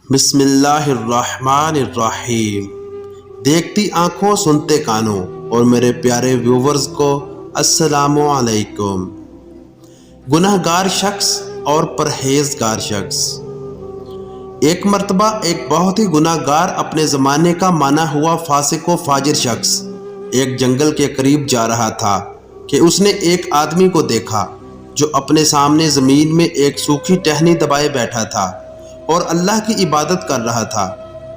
بسم اللہ الرحمن الرحیم۔ دیکھتی آنکھوں سنتے کانوں اور میرے پیارے ویورز کو السلام علیکم۔ گناہ گار شخص اور پرہیزگار شخص۔ ایک مرتبہ ایک بہت ہی گناہ گار اپنے زمانے کا مانا ہوا فاسق و فاجر شخص ایک جنگل کے قریب جا رہا تھا کہ اس نے ایک آدمی کو دیکھا جو اپنے سامنے زمین میں ایک سوکھی ٹہنی دبائے بیٹھا تھا اور اللہ کی عبادت کر رہا تھا۔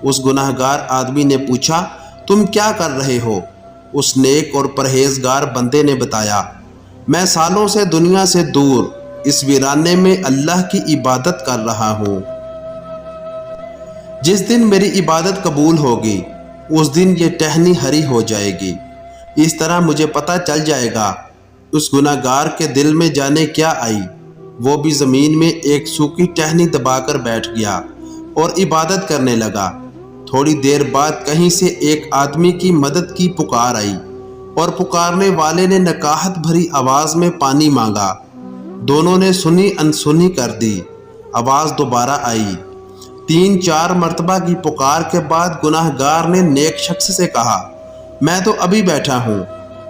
اس گناہ گار آدمی نے پوچھا، تم کیا کر رہے ہو؟ اس نیک اور پرہیزگار بندے نے بتایا، میں سالوں سے دنیا سے دور اس ویرانے میں اللہ کی عبادت کر رہا ہوں۔ جس دن میری عبادت قبول ہوگی اس دن یہ ٹہنی ہری ہو جائے گی۔ اس طرح مجھے پتہ چل جائے گا اس گناہ گار کے دل میں جانے کیا آئی۔ وہ بھی زمین میں ایک سوکھی ٹہنی دبا کر بیٹھ گیا اور عبادت کرنے لگا۔ تھوڑی دیر بعد کہیں سے ایک آدمی کی مدد کی پکار آئی اور پکارنے والے نے نکاہت بھری آواز میں پانی مانگا۔ دونوں نے سنی انسنی کر دی۔ آواز دوبارہ آئی۔ 3-4 مرتبہ کی پکار کے بعد گناہ گار نے نیک شخص سے کہا، میں تو ابھی بیٹھا ہوں،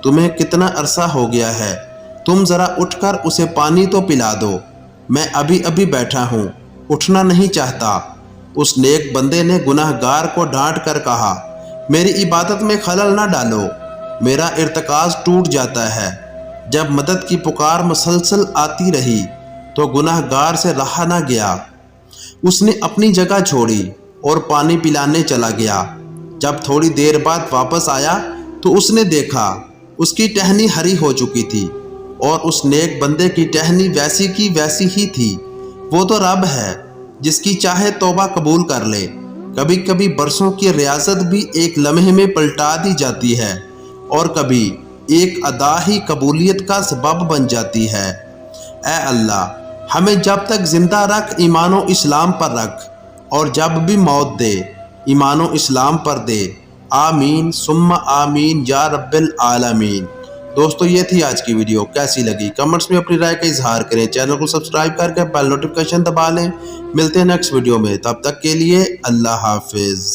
تمہیں کتنا عرصہ ہو گیا ہے؟ تم ذرا اٹھ کر اسے پانی تو پلا دو، میں ابھی بیٹھا ہوں، اٹھنا نہیں چاہتا۔ اس نیک بندے نے گناہ گار کو ڈانٹ کر کہا، میری عبادت میں خلل نہ ڈالو، میرا ارتکاز ٹوٹ جاتا ہے۔ جب مدد کی پکار مسلسل آتی رہی تو گناہ گار سے رہا نہ گیا۔ اس نے اپنی جگہ چھوڑی اور پانی پلانے چلا گیا۔ جب تھوڑی دیر بعد واپس آیا تو اس نے دیکھا اس کی ٹہنی ہری ہو چکی تھی اور اس نیک بندے کی ٹہنی ویسی کی ویسی ہی تھی۔ وہ تو رب ہے جس کی چاہے توبہ قبول کر لے۔ کبھی کبھی برسوں کی ریاضت بھی ایک لمحے میں پلٹا دی جاتی ہے اور کبھی ایک ادا ہی قبولیت کا سبب بن جاتی ہے۔ اے اللہ، ہمیں جب تک زندہ رکھ ایمان و اسلام پر رکھ اور جب بھی موت دے ایمان و اسلام پر دے۔ آمین ثم آمین یا رب العالمین۔ دوستو، یہ تھی آج کی ویڈیو، کیسی لگی کمنٹس میں اپنی رائے کا اظہار کریں۔ چینل کو سبسکرائب کر کے بیل نوٹیفیکیشن دبا لیں۔ ملتے ہیں نیکسٹ ویڈیو میں، تب تک کے لیے اللہ حافظ۔